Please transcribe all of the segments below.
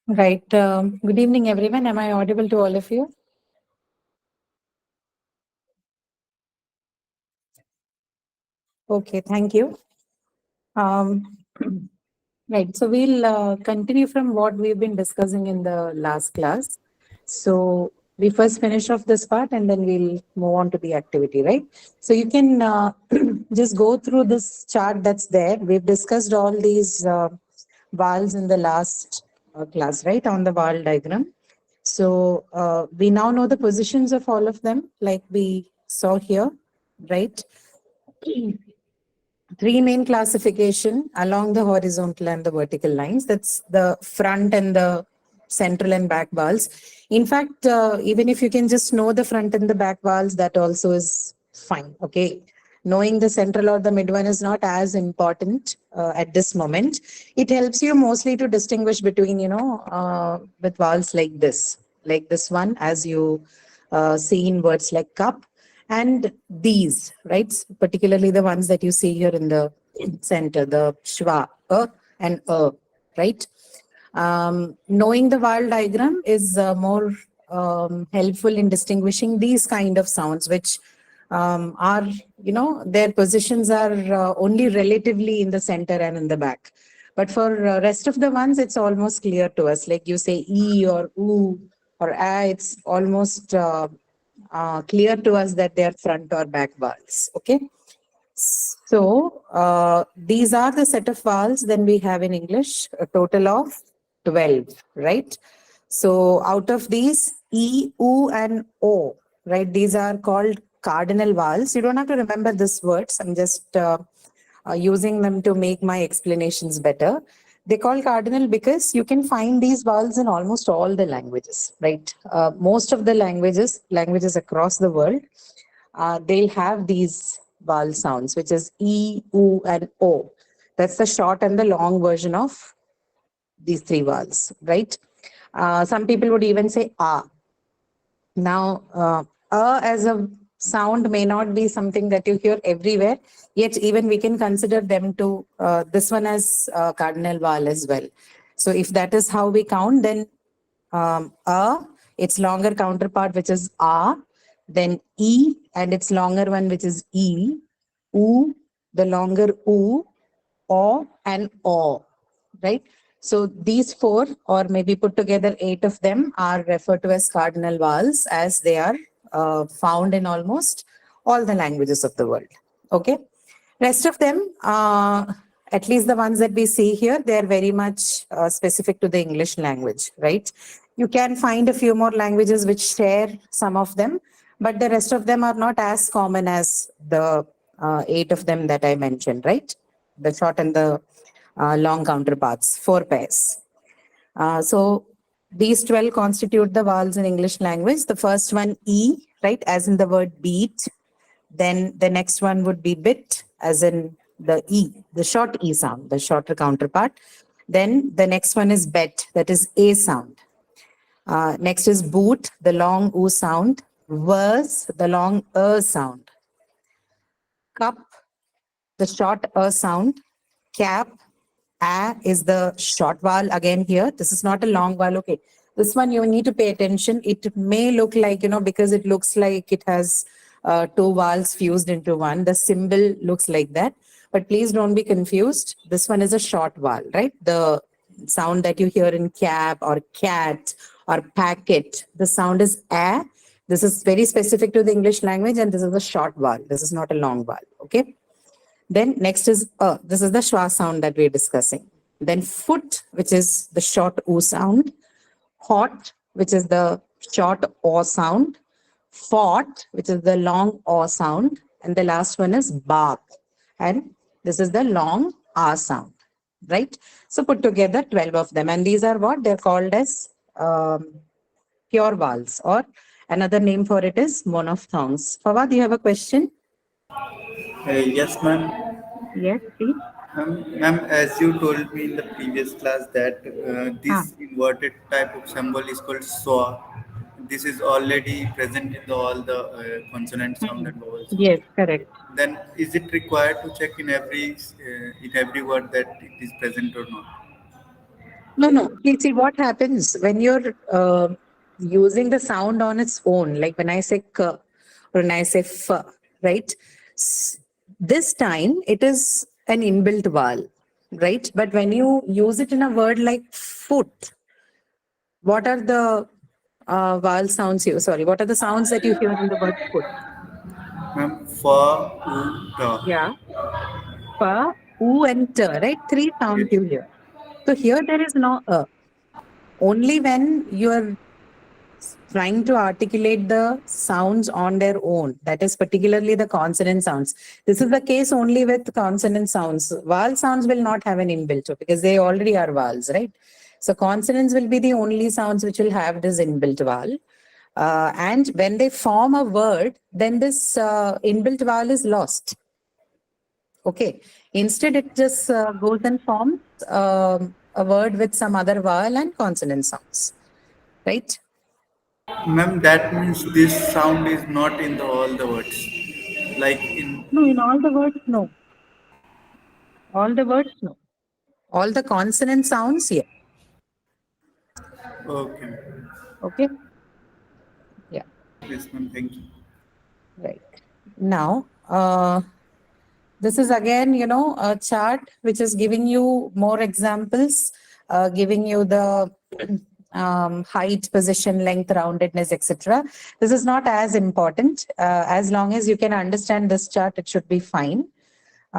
Right. Good evening, everyone. Am I audible to all of you? Okay, thank you. Um, right. So we'll continue from what we've been discussing in the last class. So we first finish off this part and then we'll move on to the activity, right? So you can just go through this chart that's there. We've discussed all these vowels in the last class, right, on the vowel diagram. So we now know the positions of all of them, like we saw here, right? Three main classification along the horizontal and the vertical lines. That's the front and the central and back vowels. In fact, even if you can just know the front and the back vowels, that also is fine. Okay. Knowing the central or the mid one is not as important at this moment. It helps you mostly to distinguish between, with vowels like this one, as you see in words like cup and these, right? Particularly the ones that you see here in the center, the shwa, and right? Knowing the vowel diagram is more helpful in distinguishing these kind of sounds, which are, their positions are only relatively in the center and in the back. But for rest of the ones, it's almost clear to us. Like you say E or oo or a, it's almost clear to us that they are front or back vowels. Okay. So these are the set of vowels. Then we have in English a total of 12, right? So out of these, E, U, and O, right? These are called cardinal vowels. You don't have to remember these words. I'm just using them to make my explanations better. They call cardinal because you can find these vowels in almost all the languages, right? Most of the languages across the world, they'll have these vowel sounds, which is E, U, and O. That's the short and the long version of these three vowels, right? Some people would even say A. Now, as a sound may not be something that you hear everywhere, yet even we can consider them to this one as cardinal vowel as well. So if that is how we count, then its longer counterpart, which is A, then E, and its longer one, which is E, U, the longer U, O, and O, right? So these four, or maybe put together eight of them, are referred to as cardinal vowels, as they are found in almost all the languages of the world. Okay. Rest of them, at least the ones that we see here, they are very much specific to the English language, right? You can find a few more languages which share some of them, but the rest of them are not as common as the eight of them that I mentioned, right? The short and the long counterparts, four pairs. So these 12 constitute the vowels in English language. The first one, E, right, as in the word beat. Then the next one would be bit, as in the E, the short E sound, the shorter counterpart. Then the next one is bet, that is A sound. Next is boot, the long oo sound. Verse, the long sound. Cup, the short sound. Cap, a is the short vowel again here. This is not a long vowel. Okay. This one you need to pay attention. It may look like, because it looks like it has two vowels fused into one. The symbol looks like that. But please don't be confused. This one is a short vowel, right? The sound that you hear in cap or cat or packet, the sound is a. This is very specific to the English language, and this is a short vowel. This is not a long vowel. Okay. Then next is this is the schwa sound that we're discussing. Then foot, which is the short o sound. Hot, which is the short o sound. Fought, which is the long o sound. And the last one is bark. And this is the long a sound, right? So put together 12 of them. And these are what? They're called as pure vowels, or another name for it is monophthongs. Fawad, you have a question? Yes, ma'am. Yes, please. Ma'am, as you told me in the previous class that Ah. this inverted type of symbol is called SWA. This is already present in all the consonant sound and vowel sound. Yes, correct. Then is it required to check in every word that it is present or not? No, no. See what happens when you're using the sound on its own, like when I say k or when I say f, right? This time it is an inbuilt vowel, right? But when you use it in a word like foot, what are the vowel sounds you? Sorry, what are the sounds that you hear in the word foot? Ma'am, fa, u, ta. Yeah, pa, u, and t, right? Three sounds Yes. you hear. So here there is no a. Only when you are trying to articulate the sounds on their own, that is particularly the consonant sounds. This is the case only with consonant sounds. Vowel sounds will not have an inbuilt because they already are vowels, right? So consonants will be the only sounds which will have this inbuilt vowel. And when they form a word, then this inbuilt vowel is lost. Okay. Instead, it just goes and forms a word with some other vowel and consonant sounds, right? Ma'am, that means this sound is not in all the words. Like in. No, in all the words, no. All the words, no. All the consonant sounds, yeah. Okay. Okay. Yeah. Yes, ma'am. Thank you. Right. Now, this is again, a chart which is giving you more examples, giving you the height, position, length, roundedness, etc. This is not as important. As long as you can understand this chart, it should be fine.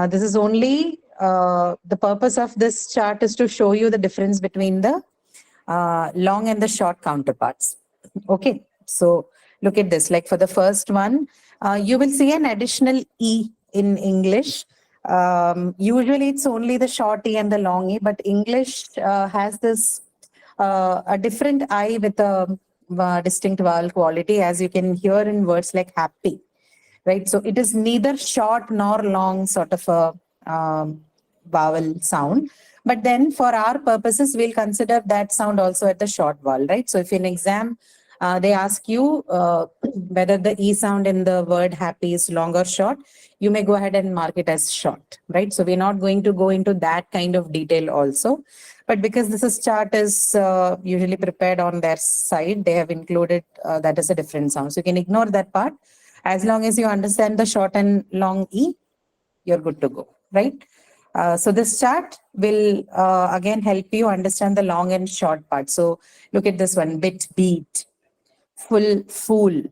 This is only the purpose of this chart is to show you the difference between the long and the short counterparts. Okay, so look at this. Like for the first one, you will see an additional E in English. Usually it's only the short E and the long E, but English has this a different I with a distinct vowel quality, as you can hear in words like happy, right? So it is neither short nor long sort of a vowel sound. But then for our purposes, we'll consider that sound also at the short vowel, right? So if in exam, they ask you whether the E sound in the word happy is long or short, you may go ahead and mark it as short, right? So we're not going to go into that kind of detail also. But because this is chart is usually prepared on their side, they have included that as a different sound. So you can ignore that part. As long as you understand the short and long E, you're good to go, right? So this chart will again help you understand the long and short part. So look at this one: bit, beat, full, fool,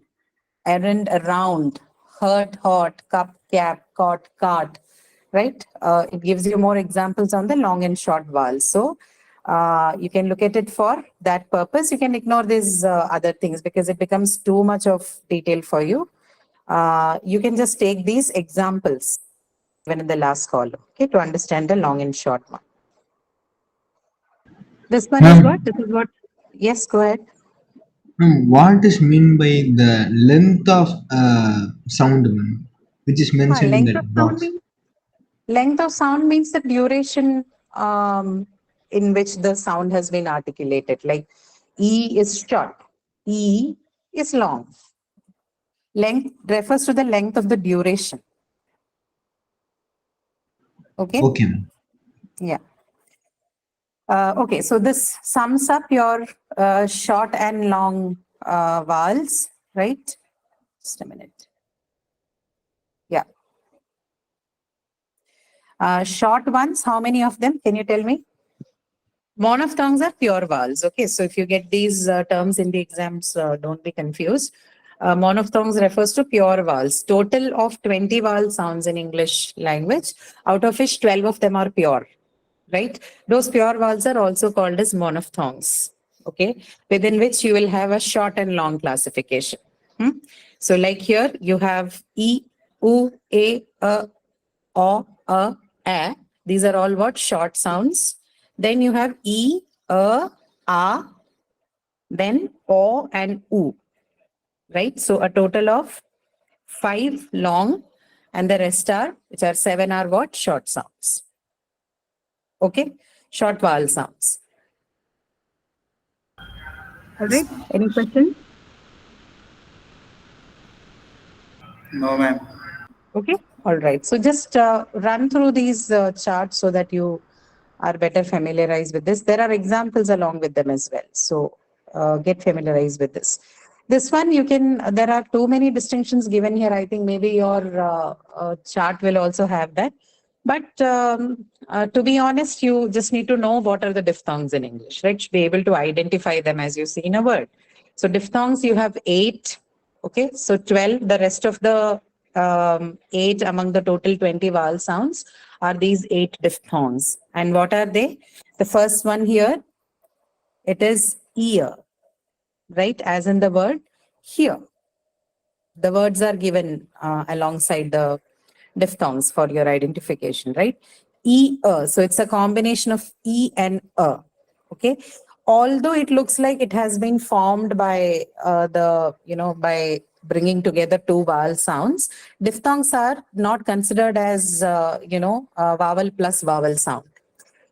errand, around, hurt, hot, cup, cap, caught, cart, right? It gives you more examples on the long and short vowels. So you can look at it for that purpose. You can ignore these other things because it becomes too much of detail for you. You can just take these examples even in the last column, okay, to understand the long and short one. This one is what? Ma'am, This is what? Yes, go ahead. what is mean by the length of sound, ma'am, which is mentioned in Length of that sound box? means length of sound means the duration in which the sound has been articulated. Like E is short, E is long. Length refers to the length of the duration. Okay. Okay, ma'am. Yeah. Okay, so this sums up your short and long vowels, right? Just a minute. Yeah. Short ones, how many of them? Can you tell me? Monophthongs are pure vowels. Okay, so if you get these terms in the exams, don't be confused. Monophthongs refers to pure vowels. Total of 20 vowel sounds in English language, out of which 12 of them are pure, right? Those pure vowels are also called as monophthongs, okay, within which you will have a short and long classification. So like here, you have E, U, A, O, A. These are all what? Short sounds. Then you have E, A, then O and U, right? So a total of 5 long and the rest are, which are 7 are what? Short sounds. Okay, short vowel sounds. All right, any questions? No, ma'am. Okay, all right. So just run through these charts so that you are better familiarized with this. There are examples along with them as well. So get familiarized with this. This one you can, there are too many distinctions given here. I think maybe your chart will also have that. But to be honest, you just need to know what are the diphthongs in English, right? Should be able to identify them as you see in a word. So diphthongs, you have 8. Okay, so 12, the rest of the 8 among the total 20 vowel sounds are these 8 diphthongs. And what are they? The first one here, it is ear, right? As in the word here. The words are given alongside the diphthongs for your identification, right? E, so it's a combination of E and okay? Although it looks like it has been formed by by bringing together 2 vowel sounds, diphthongs are not considered as, vowel plus vowel sound.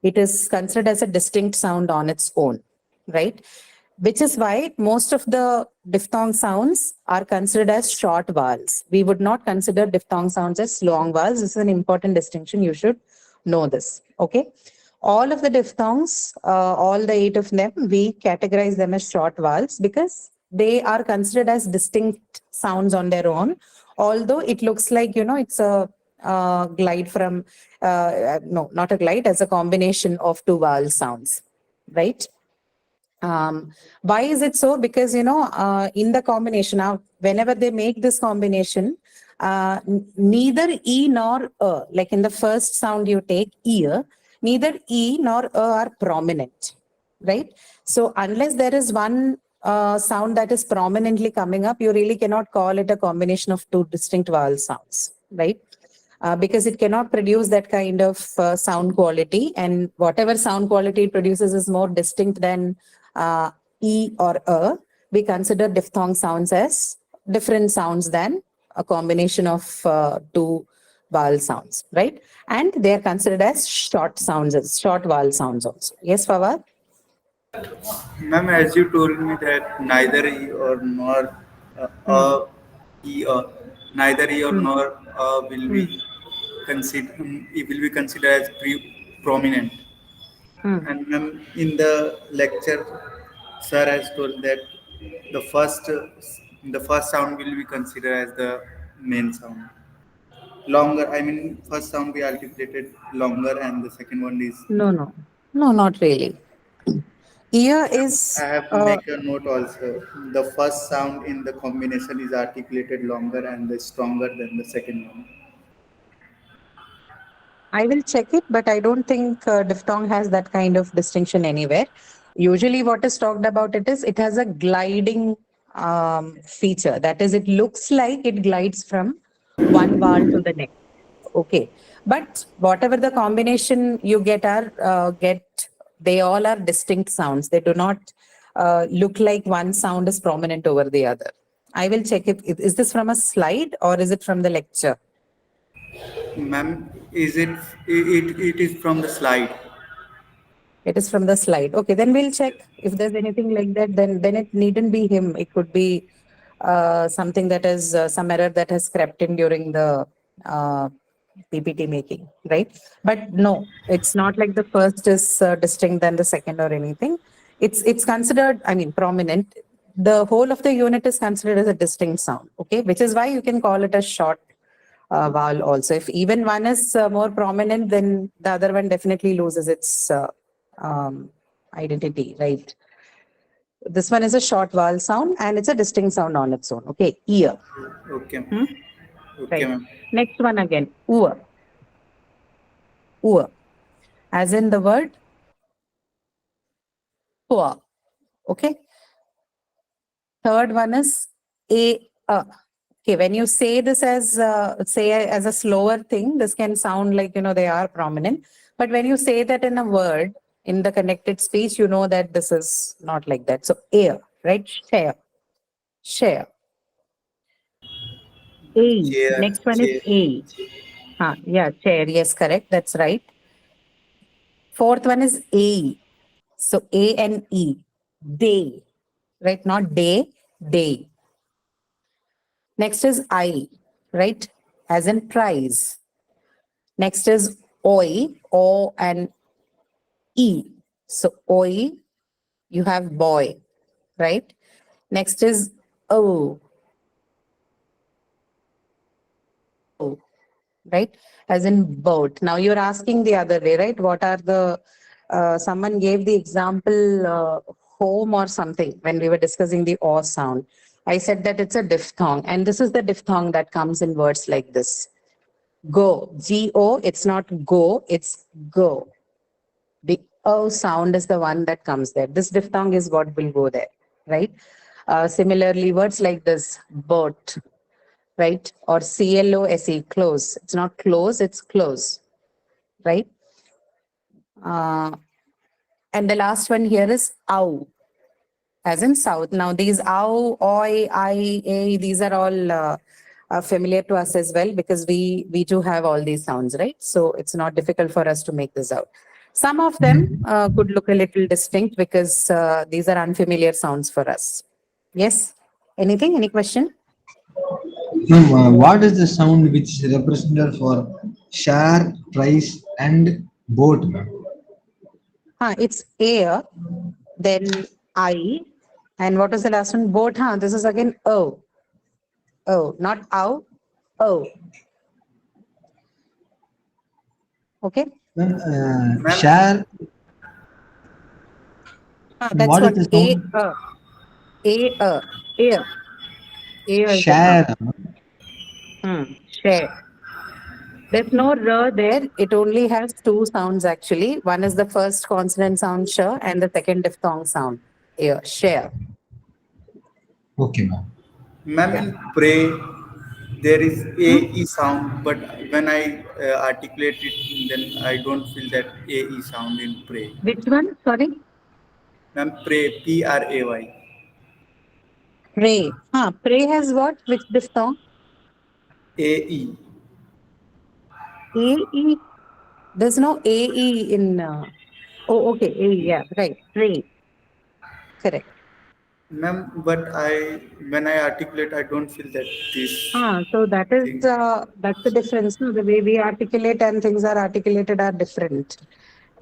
It is considered as a distinct sound on its own, right? Which is why most of the diphthong sounds are considered as short vowels. We would not consider diphthong sounds as long vowels. This is an important distinction. You should know this. Okay. All of the diphthongs, all the 8 of them, we categorize them as short vowels because they are considered as distinct sounds on their own. Although it looks like, it's a glide from, no, not a glide, as a combination of 2 vowel sounds, right? Why is it so? Because, in the combination, now, whenever they make this combination, neither E nor like in the first sound you take, ear, neither E nor are prominent, right? So unless there is one sound that is prominently coming up, you really cannot call it a combination of 2 distinct vowel sounds, right? Because it cannot produce that kind of sound quality, and whatever sound quality it produces is more distinct than E or we consider diphthong sounds as different sounds than a combination of 2 vowel sounds, right? And they are considered as short sounds, as short vowel sounds also. Yes, Fawad? Ma'am, as you told me that neither E or nor E or neither E or nor will be it will be considered as prominent. And ma'am, in the lecture, sir has told that the first the first sound will be considered as the main sound. Longer, I mean, first sound we articulated longer, and the second one is. No, not really. Ear I is have to make a note also. The first sound in the combination is articulated longer and the stronger than the second one. I will check it, but I don't think diphthong has that kind of distinction anywhere. Usually, what is talked about it has a gliding feature. That is, it looks like it glides from one vowel to the next. Okay, but whatever the combination you get they all are distinct sounds. They do not look like one sound is prominent over the other. I will check it. Is this from a slide or is it from the lecture? Ma'am, it is from the slide. It is from the slide. Okay, then we'll check if there's anything like that. Then it needn't be him. It could be something that is some error that has crept in during the PPT making, right? But no, it's not like the first is distinct than the second or anything. It's considered, I mean, prominent. The whole of the unit is considered as a distinct sound. Okay, which is why you can call it a short vowel also. If even one is more prominent, then the other one definitely loses its identity, right? This one is a short vowel sound and it's a distinct sound on its own. Okay, ear. Okay. Okay, Right. ma'am. Next one again, ur. Ur. As in the word ua. Okay. Third one is a. Okay, when you say this as as a slower thing, this can sound like they are prominent. But when you say that in a word in the connected speech, you know that this is not like that. So air, right? Share. A. Chair, Next one is chair. A. Yeah, chair. Yes, correct. That's right. Fourth one is A. So A and E. Day. Right? Not day, day. Next is I. Right? As in prize. Next is oi, O and E. So oi, you have boy, right? Next is O, right? As in boat. Now you're asking the other way, right? What are the, someone gave the example home or something when we were discussing the O sound. I said that it's a diphthong, and this is the diphthong that comes in words like this. Go, G-O, it's not go, it's go. The O sound is the one that comes there. This diphthong is what will go there, right? Similarly, words like this, boat, right? Or C-L-O-S-E, close. It's not close, it's close, right? And the last one here is ow, as in south. Now these ow, oi, I, a, these are all familiar to us as well, because we do have all these sounds, right? So it's not difficult for us to make this out. Some of them could look a little distinct because these are unfamiliar sounds for us. Yes? Anything? Any question? Ma'am, what is the sound which is represented for share, price, and boat, ma'am? It's air, then I, and what was the last one? Boat, this is again O. O, not ow, O. Okay? Ma'am, Ma'am, share, That's what what is the A, sound? air. Air is the sound. Share. Share. There's no r there. It only has two sounds actually. One is the first consonant sound sh, and the second diphthong sound. Air, share. Okay, ma'am. ma'am, Yeah. in pray, there is a e sound, but when I articulate it, then I don't feel that a e sound in pray. Which one? Sorry? Ma'am, pray, P-R-A-Y. Pray. Pray has what? Which diphthong? A-E. A-E. There's no A-E in... oh, okay. A, yeah, right. Pray. Correct. Ma'am, but when I articulate, I don't feel that this So that is thing. that's the difference. No? The way we articulate and things are articulated are different.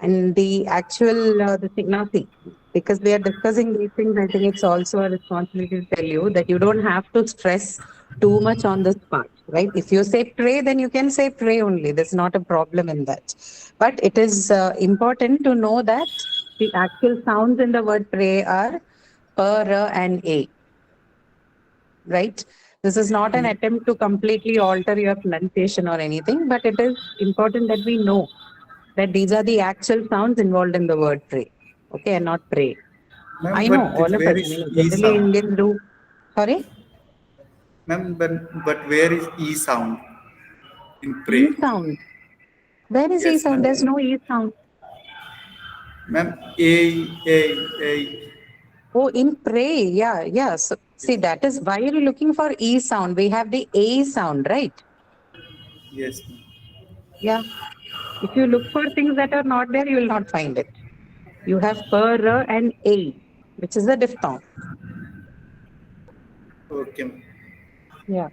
And the actual the thing, now see, because we are discussing these things, I think it's also a responsibility to tell you that you don't have to stress too much on this part, right? If you say pray, then you can say pray only. There's not a problem in that. But it is important to know that the actual sounds in the word pray are per, and a. Right? This is not an attempt to completely alter your pronunciation or anything, but it is important that we know that these are the actual sounds involved in the word pray. Okay, and not pray. Ma'am, I know all of where us. I is mean, E generally sound? Indians do. Sorry? Ma'am, but where is E sound in E pray? sound. Where is E Yes, sound? There's ma'am. no E sound. Ma'am, A. Oh, in pray. Yeah, yeah. So, see, that is why you're looking for E sound. We have the A sound, right? Yes, ma'am. Yeah. If you look for things that are not there, you will not find it. You have per, and A, which is the diphthong. Okay, ma'am. Yeah.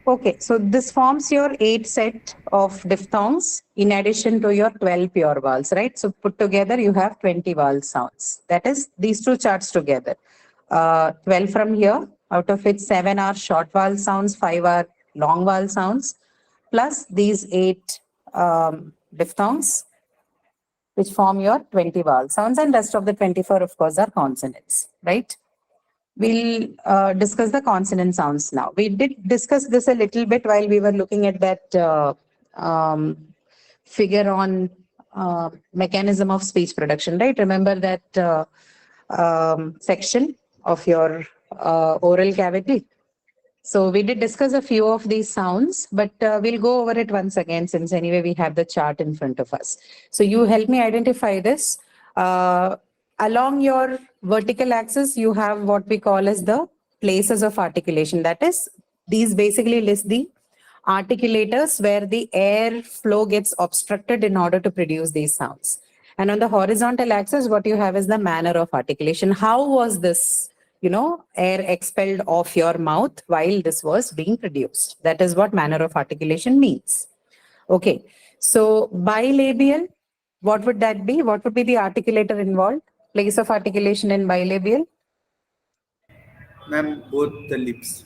Okay, so this forms your 8 set of diphthongs in addition to your 12 pure vowels, right? So put together, you have 20 vowel sounds. That is these two charts together. 12 from here, out of which 7 are short vowel sounds, 5 are long vowel sounds, plus these 8 diphthongs, which form your 20 vowel sounds, and rest of the 24, of course, are consonants, right? We'll discuss the consonant sounds now. We did discuss this a little bit while we were looking at that figure on mechanism of speech production, right? Remember that section of your oral cavity? So we did discuss a few of these sounds, but we'll go over it once again since anyway we have the chart in front of us. So you help me identify this. Along your vertical axis, you have what we call as the places of articulation. That is, these basically list the articulators where the air flow gets obstructed in order to produce these sounds. And on the horizontal axis, what you have is the manner of articulation. How was this, air expelled off your mouth while this was being produced? That is what manner of articulation means. Okay, so bilabial, What would that be? What would be the articulator involved? Place of articulation in bilabial? Ma'am, both the lips.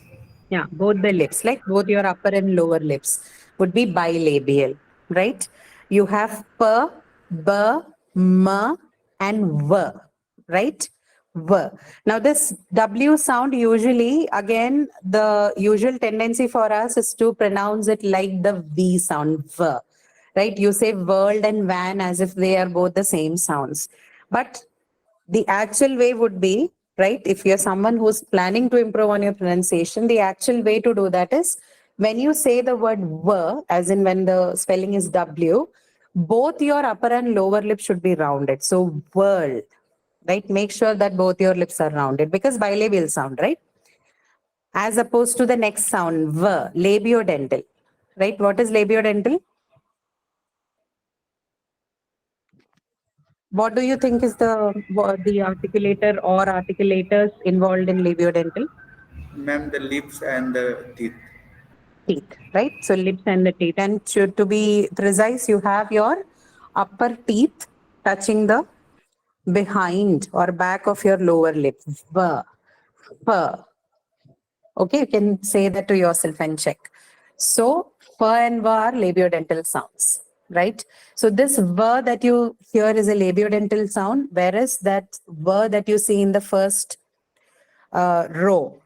Yeah, both the lips, like both your upper and lower lips would be bilabial, right? You have p, b, m, and v, right? V. Now this W sound usually, again, the usual tendency for us is to pronounce it like the V sound, V, right? You say world and van as if they are both the same sounds. But the actual way would be, right, if you're someone who's planning to improve on your pronunciation, the actual way to do that is when you say the word w, as in when the spelling is w, both your upper and lower lip should be rounded. So world, right? Make sure that both your lips are rounded because bilabial sound, right? As opposed to the next sound, v, labiodental, right? What is labiodental? What do you think is the articulator or articulators involved in labiodental? Ma'am, the lips and the teeth. Teeth, right? So lips and the teeth. And to be precise, you have your upper teeth touching the behind or back of your lower lip. V, F. Okay, you can say that to yourself and check. So, F and V are labiodental sounds, right? So this V that you hear is a labiodental sound, whereas that V that you see in the first row,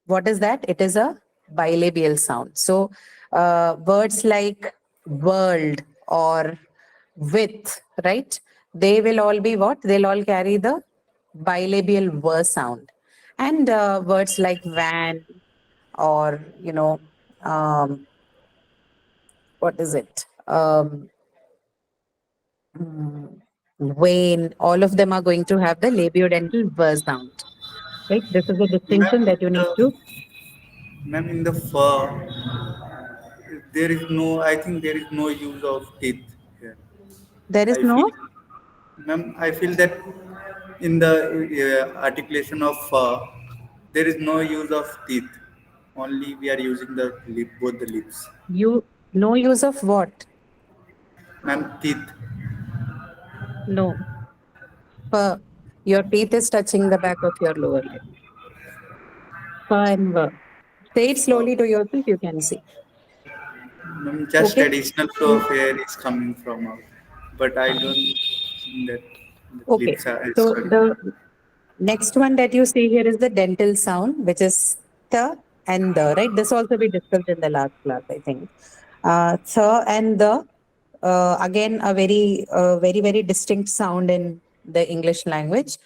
what is that? It is a bilabial sound. So words like world or with, right? They will all be what? They'll all carry the bilabial V sound. And words like van or, what is it? Vein, all of them are going to have the labiodental V sound. Right? This is a distinction that you need to. Ma'am, in the fur, there is no, I think there is no use of teeth here. There is I feel, no. ma'am, I feel that in the articulation of fur, there is no use of teeth. Only we are using the lip, both the lips. No use of what? Ma'am, teeth. No. Your teeth is touching the back of your lower lip. And say it slowly to yourself, you can see. Ma'am, just Okay. additional flow of air is coming from out, but I don't think that the Okay. lips are So sorry. the next one that you see here is the dental sound, which is the and the, right? This also we discussed in the last class, I think. The and the, again, a very, very distinct sound in the English language.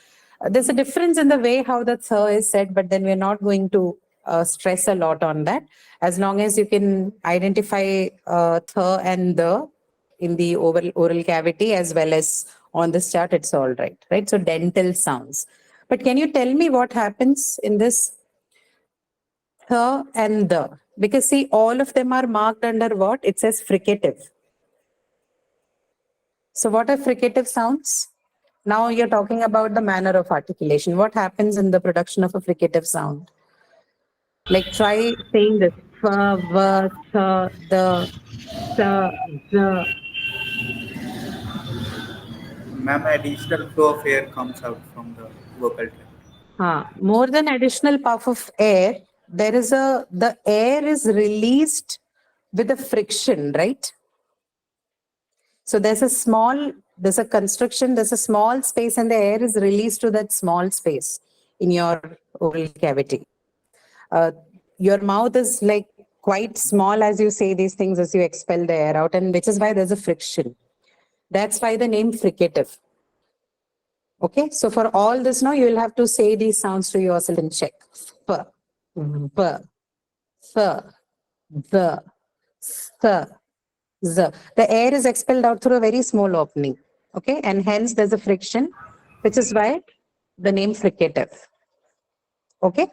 There's a difference in the way how the th is said, but then we're not going to stress a lot on that. As long as you can identify th and the in the oral cavity as well as on this chart, it's all right, right? So dental sounds. But can you tell me what happens in this th and the? Because see, all of them are marked under what? It says fricative. So what are fricative sounds? Now you're talking about the manner of articulation. What happens in the production of a fricative sound? Like try saying this. Fa, va, tha, the, sa, the. Ma'am, additional flow of air comes out from the vocal tract. More than additional puff of air, the air is released with a friction, right? So there's a constriction, there's a small space and the air is released to that small space in your oral cavity. Your mouth is like quite small as you say these things, as you expel the air out, and which is why there's a friction. That's why the name fricative. Okay, so for all this now, you will have to say these sounds to yourself and check. P, b, th, the, th, z. The air is expelled out through a very small opening. Okay, and hence there's a friction, which is why the name fricative. Okay.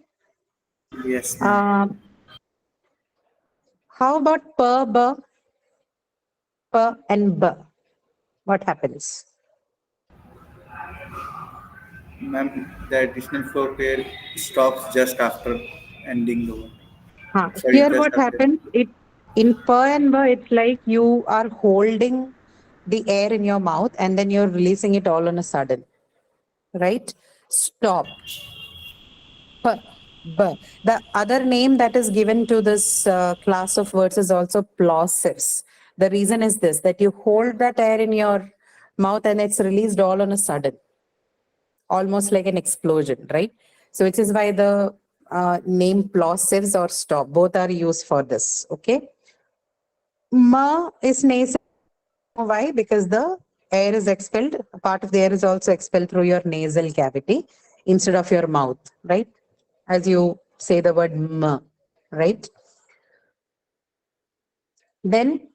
Yes, ma'am. How about p, b, and b? What happens? Ma'am, the additional flow of air stops just after ending the word. Sorry, Here just what after. happens, in p and b, it's like you are holding the air in your mouth and then you're releasing it all on a sudden, right? Stop. P, b. The other name that is given to this class of words is also plosives. The reason is this, that you hold that air in your mouth and it's released all on a sudden, almost like an explosion, right? So which is why the name plosives or stop, both are used for this, okay? Ma is nasal. Why? Because the air is expelled, a part of the air is also expelled through your nasal cavity instead of your mouth, right? As you say the word ma, right? Then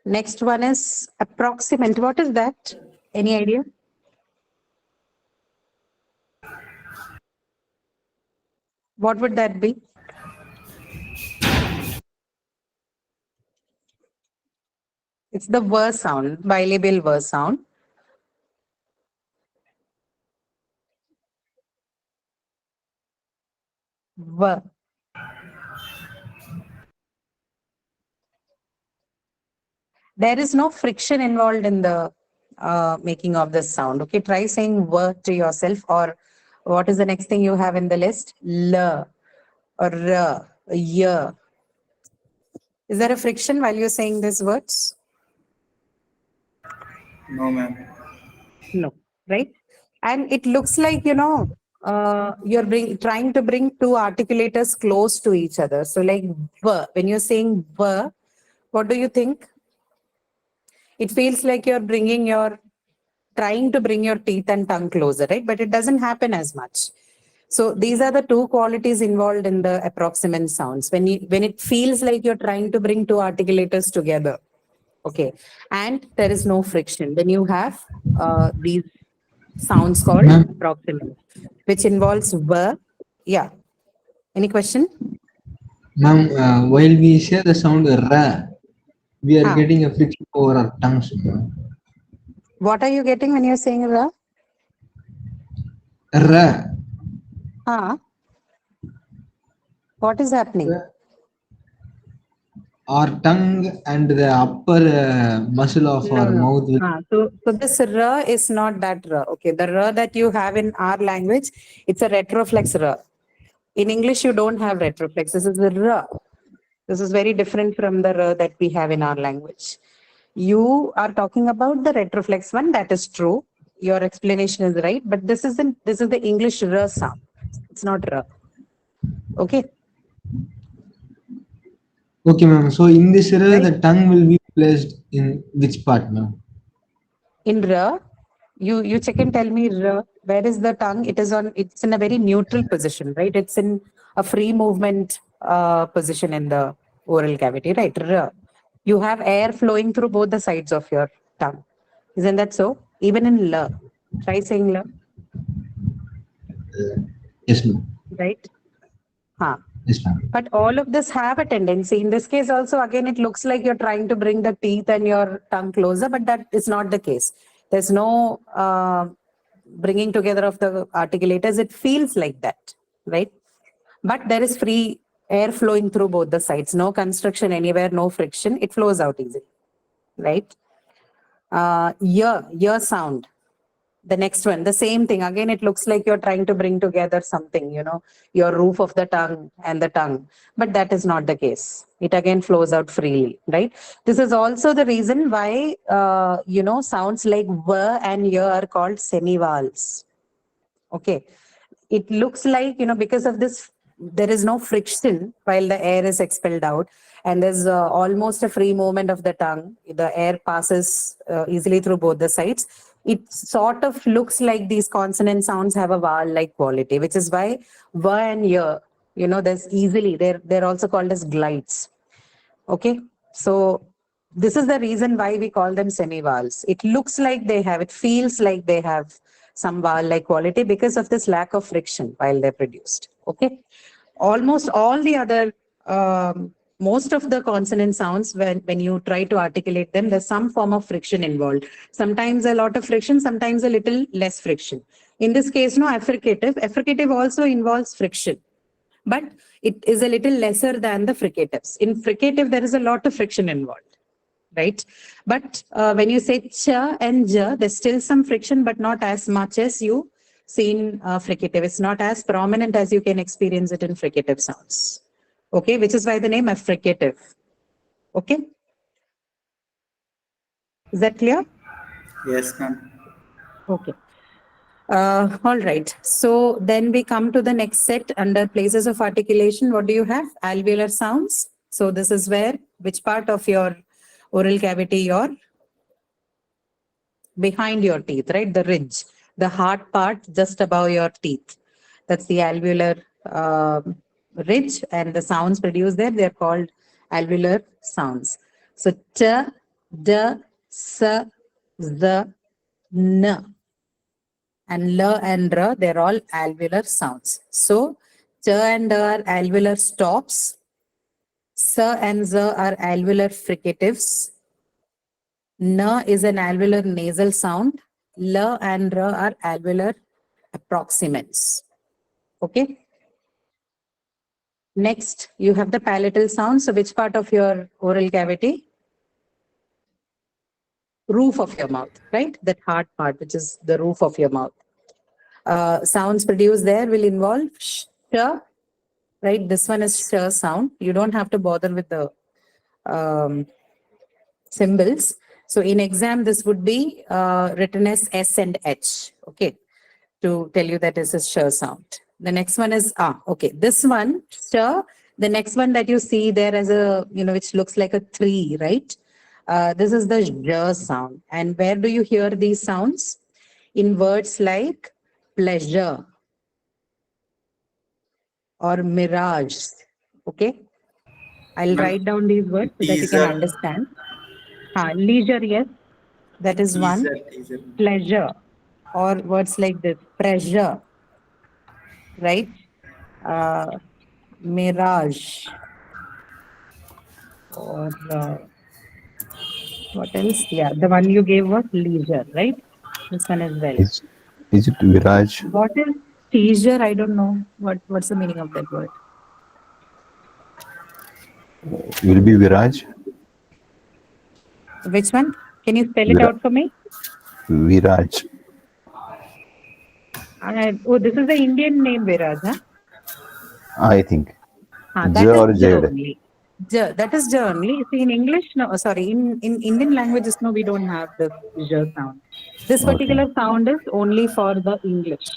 next one is approximant. What is that? Any idea? What would that be? It's the ver sound, bilabial ver sound. Ver. There is no friction involved in the making of this sound. Okay, try saying ver to yourself, or what is the next thing you have in the list? L or r, y. Is there a friction while you're saying these words? No, ma'am. No, right? And it looks like, you know, you're trying to bring two articulators close to each other. So like v, when you're saying v, what do you think? It feels like you're trying to bring your teeth and tongue closer, right? But it doesn't happen as much. So these are the two qualities involved in the approximant sounds. When it feels like you're trying to bring two articulators together, okay, and there is no friction, then you have these sounds called Ma'am, approximant, which involves ver. Yeah. Any question? ma'am, while we say the sound ra, we are Ah. getting a friction over our tongues. Ma'am. What are you getting when you're saying ra? Ra. Ah. What is happening? Our tongue and the upper muscle of No, our no. mouth will So this r is not that r. Okay, the r that you have in our language, it's a retroflex r. In English, you don't have retroflex. This is the r. This is very different from the r that we have in our language. You are talking about the retroflex one. That is true. Your explanation is right, but this isn't. This is the English r sound. It's not r. Okay. Okay, ma'am. So in this ra, Right. the tongue will be placed in which part, ma'am? In r, you check and tell me r, where is the tongue? It's in a very neutral position, right? It's in a free movement position in the oral cavity, right? R. You have air flowing through both the sides of your tongue. Isn't that so? Even in l. Try saying l, Yes, ma'am. right? Huh. Yes, ma'am. But all of this have a tendency. In this case also, again, it looks like you're trying to bring the teeth and your tongue closer, but that is not the case. There's no bringing together of the articulators. It feels like that, right? But there is free air flowing through both the sides. No constriction anywhere, no friction. It flows out easily, right? Your sound. The next one, the same thing. Again, it looks like you're trying to bring together something, you know, your roof of the tongue and the tongue. But that is not the case. It again flows out freely, right? This is also the reason why, sounds like v and y are called semivowels. Okay. It looks like, because of this, there is no friction while the air is expelled out. And there's almost a free movement of the tongue. The air passes easily through both the sides. It sort of looks like these consonant sounds have a vowel-like quality, which is why v and y, there's easily, they're also called as glides. Okay. So this is the reason why we call them semivowels. It looks like it feels like they have some vowel-like quality because of this lack of friction while they're produced. Okay. Almost all the other, most of the consonant sounds, when you try to articulate them, there's some form of friction involved. Sometimes a lot of friction, sometimes a little less friction. In this case, no, affricative. Affricative also involves friction, but it is a little lesser than the fricatives. In fricative, there is a lot of friction involved, right? But when you say ch and j, there's still some friction, but not as much as you see in fricative. It's not as prominent as you can experience it in fricative sounds. Okay, which is why the name affricative. Okay, is that clear? Yes, ma'am. Okay. All right. So then we come to the next set under places of articulation. What do you have? Alveolar sounds. So this is where, which part of your oral cavity you're behind your teeth, right? The ridge, the hard part just above your teeth. That's the alveolar ridge, and the sounds produced there, they're called alveolar sounds. So t, d, s, z, n. And l and r, they're all alveolar sounds. So ch and d are alveolar stops. S and z are alveolar fricatives. N is an alveolar nasal sound. L and r are alveolar approximants. Okay. Next, you have the palatal sound. So which part of your oral cavity? Roof of your mouth, right? That hard part, which is the roof of your mouth. Sounds produced there will involve sh, right? This one is sh sound. You don't have to bother with the symbols. So in exam, this would be written as S and H, okay, to tell you that this is sh sound. The next one is okay. This one, sh, the next one that you see there as a, which looks like a 3, right? This is the j sound. And where do you hear these sounds? In words like pleasure or mirage, okay? I'll Ma'am, write down these words so that you can teaser, understand. Leisure, yes, that is one. teaser. Pleasure, or words like this, pressure, right? Mirage, or what else? Yeah, the one you gave was leisure, right? This one as well. Is it Viraj? What is seizure? I don't know. What's the meaning of that word? Will be Viraj? Which one? Can you spell it Vira- out for me? Viraj. Oh, this is the Indian name, Viraj, huh? I think. That J or is J Jed? only. J, that is J only. See, in English, no, sorry, in Indian languages, no, we don't have this J sound. This particular sound is only for the English.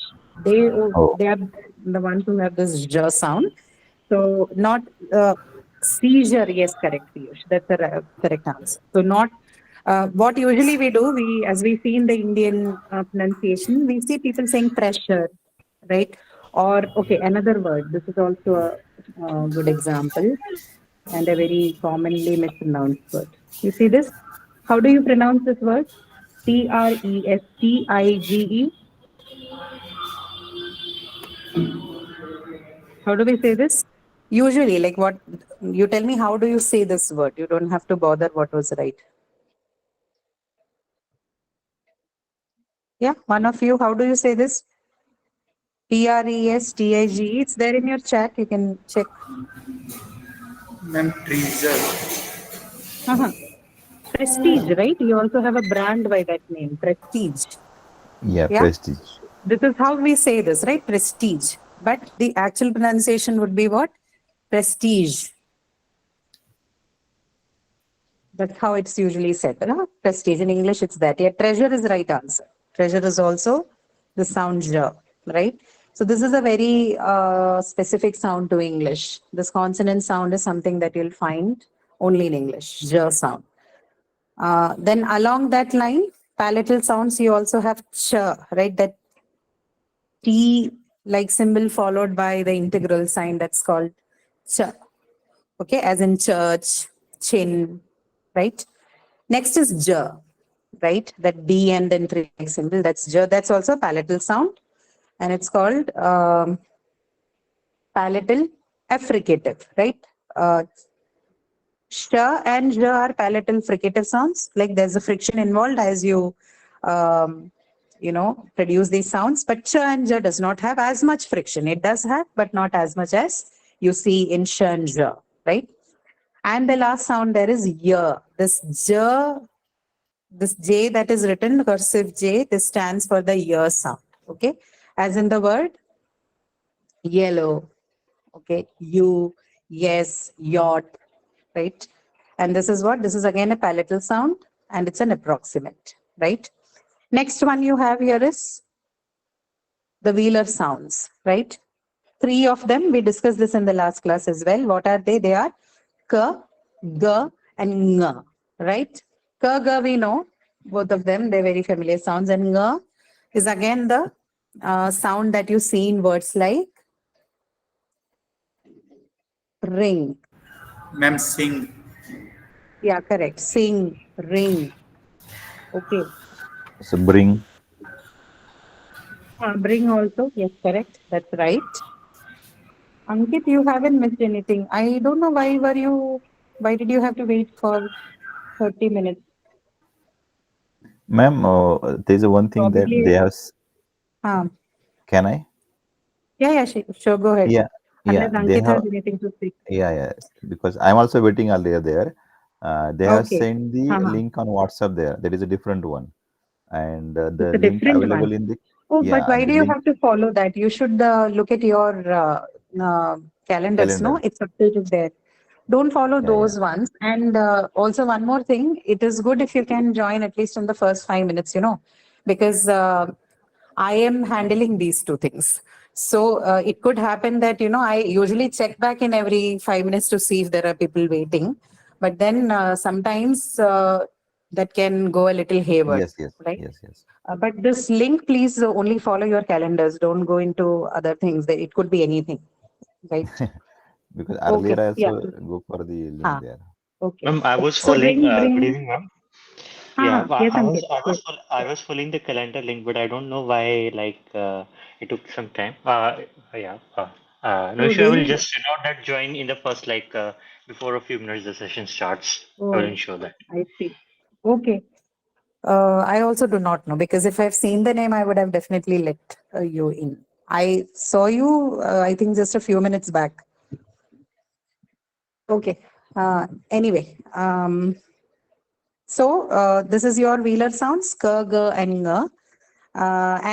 They are the ones who have this J sound. So not seizure, yes, correct, Piyush. That's the correct answer. So not what usually we do, as we see in the Indian pronunciation, we see people saying pressure, right? Or, okay, another word. This is also a good example and a very commonly mispronounced word. You see this? How do you pronounce this word? Prestige. How do we say this? Usually, like what you tell me, how do you say this word? You don't have to bother what was right. Yeah, one of you, how do you say this? Prestige. It's there in your chat. You can check. Ma'am, treasure. Prestige, right? You also have a brand by that name, Prestige. Yeah, Yeah? Prestige. This is how we say this, right? Prestige. But the actual pronunciation would be what? Prestige. That's how it's usually said. Prestige. In English, it's that. Yeah, treasure is the right answer. Treasure is also the sound j, right? So this is a very specific sound to English. This consonant sound is something that you'll find only in English, j sound. Then along that line, palatal sounds, you also have ch, right? That T like symbol followed by the integral sign, that's called ch. Okay, as in church, chin, right? Next is j, right? That D and then 3 symbol, that's j. That's also a palatal sound, and it's called palatal affricative, right? Sh and j are palatal fricative sounds. Like there's a friction involved as you, produce these sounds. But ch and j does not have as much friction. It does have, but not as much as you see in sh and j, right? And the last sound there is y. This j, this J that is written, cursive J, this stands for the y sound. Okay. As in the word yellow. Okay. You, yes, yacht. Right. And this is what? This is again a palatal sound and it's an approximate. Right. Next one you have here is the velar sounds. Right. 3 of them. We discussed this in the last class as well. What are they? They are k, g, and ng. Right? K, g, we know both of them. They're very familiar sounds. And ng is again the sound that you see in words like ring. Ma'am, sing. Yeah, correct. Sing, ring. Okay. So bring. Bring also. Yes, correct. That's right. Ankit, you haven't missed anything. I don't know why did you have to wait for 30 minutes? Ma'am, there's a one thing that Probably. they have. Um, Can I? yeah, sure, go ahead. Yeah, Unless yeah. They Ankit has have. anything to say. Yeah. Because I'm also waiting earlier there. They have Okay. sent the Uh-huh. link on WhatsApp there. There is a different one, and the It's a link different available one. in the. Oh, Yeah, but why the do you link have to follow that? You should look at your calendars, no? calendar. It's updated there. Don't follow Yeah. those ones. And also one more thing, it is good if you can join at least in the first 5 minutes, because I am handling these two things. So it could happen that, I usually check back in every 5 minutes to see if there are people waiting. But then sometimes that can go a little hayward, Yes. right? Yes. But this link, please only follow your calendars. Don't go into other things. It could be anything, right? Because Okay. earlier I Yeah. also go for the link Ah, there. okay. Ma'am, I was So following. Good bring. evening, ma'am. Yeah, Yes, I Ankit. Yes. was following the calendar link, but I don't know why. It took some time. Yeah. No So issue. I will they. just not join in the first before a few minutes the session starts. I will Oh, ensure that. I see. Okay. I also do not know because if I've seen the name, I would have definitely let you in. I saw you, I think, just a few minutes back. Okay. Anyway, so this is your velar sounds, k, g, and ng.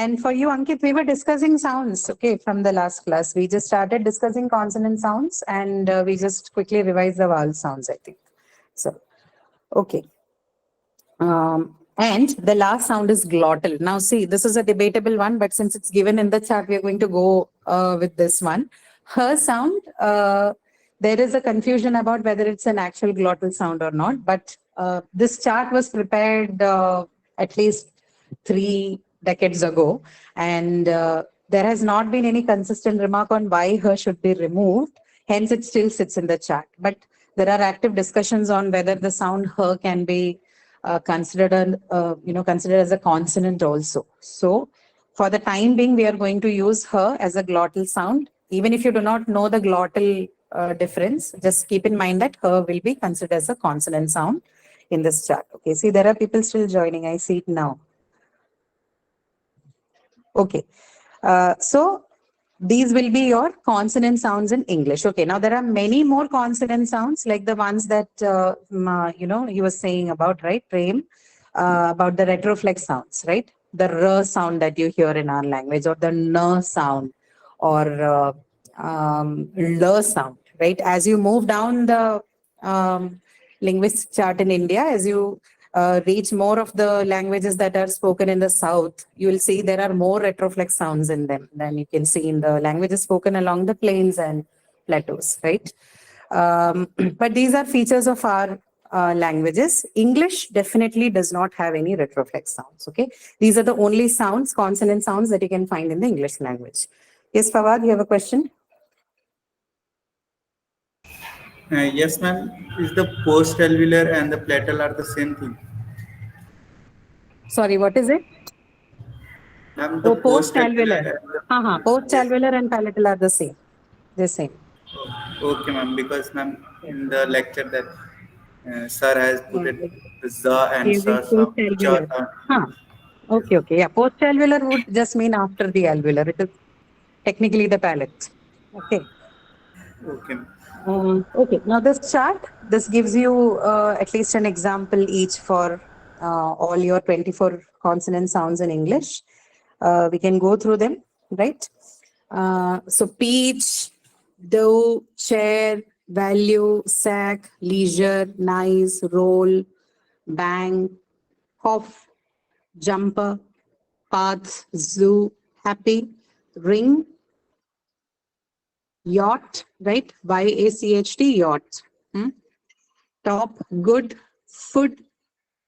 And for you, Ankit, we were discussing sounds, okay, from the last class. We just started discussing consonant sounds and we just quickly revised the vowel sounds, I think. So, okay. And the last sound is glottal. Now, see, this is a debatable one, but since it's given in the chart, we are going to go with this one. Her sound, there is a confusion about whether it's an actual glottal sound or not, but this chart was prepared at least 3 decades ago, and there has not been any consistent remark on why her should be removed. Hence, it still sits in the chart. But there are active discussions on whether the sound her can be considered as a consonant also. So for the time being, we are going to use her as a glottal sound. Even if you do not know the glottal difference, just keep in mind that her will be considered as a consonant sound in this chart. Okay, see, there are people still joining. I see it now. Okay, so these will be your consonant sounds in English. Okay, now there are many more consonant sounds like the ones that, you were saying about, right, Prem, about the retroflex sounds, right? The R sound that you hear in our language, or the N sound, or L sound, right? As you move down the linguistic chart in India, as you reach more of the languages that are spoken in the south, you will see there are more retroflex sounds in them than you can see in the languages spoken along the plains and plateaus, right? But these are features of our languages. English definitely does not have any retroflex sounds, okay? These are the only sounds, consonant sounds that you can find in the English language. Yes, Fawad, you have a question? Yes, ma'am. Is the post-alveolar and the platal are the same thing? Sorry, what is it? Ma'am, the post-alveolar. and the... Post-alveolar and palatal are the same. The same. Okay, ma'am. Because, ma'am, in the lecture that sir has put it, the za and Is sa it sound, cha post-alveolar? sound. Okay. Yeah, post-alveolar would just mean after the alveolar. It is technically the palate. Okay. Okay. Okay, now this chart, this gives you at least an example each for all your 24 consonant sounds in English. We can go through them, right? So peach, dough, chair, value, sack, leisure, nice, roll, bang, cough, jumper, path, zoo, happy, ring, yacht, right? Y-A-C-H-T, yacht. Hmm? Top, good, food,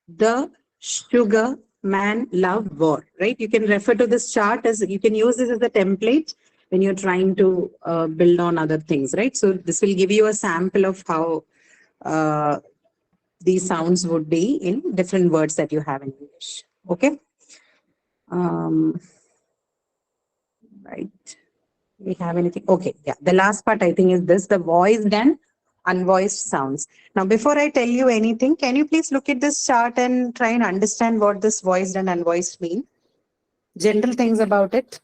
the, sugar, man, love, war, right? You can refer to this chart as, you can use this as a template when you're trying to build on other things, right? So this will give you a sample of how these sounds would be in different words that you have in English, okay? Right. We have anything? Okay, yeah. The last part I think is this, the voiced and unvoiced sounds. Now, before I tell you anything, can you please look at this chart and try and understand what this voiced and unvoiced mean? General things about it.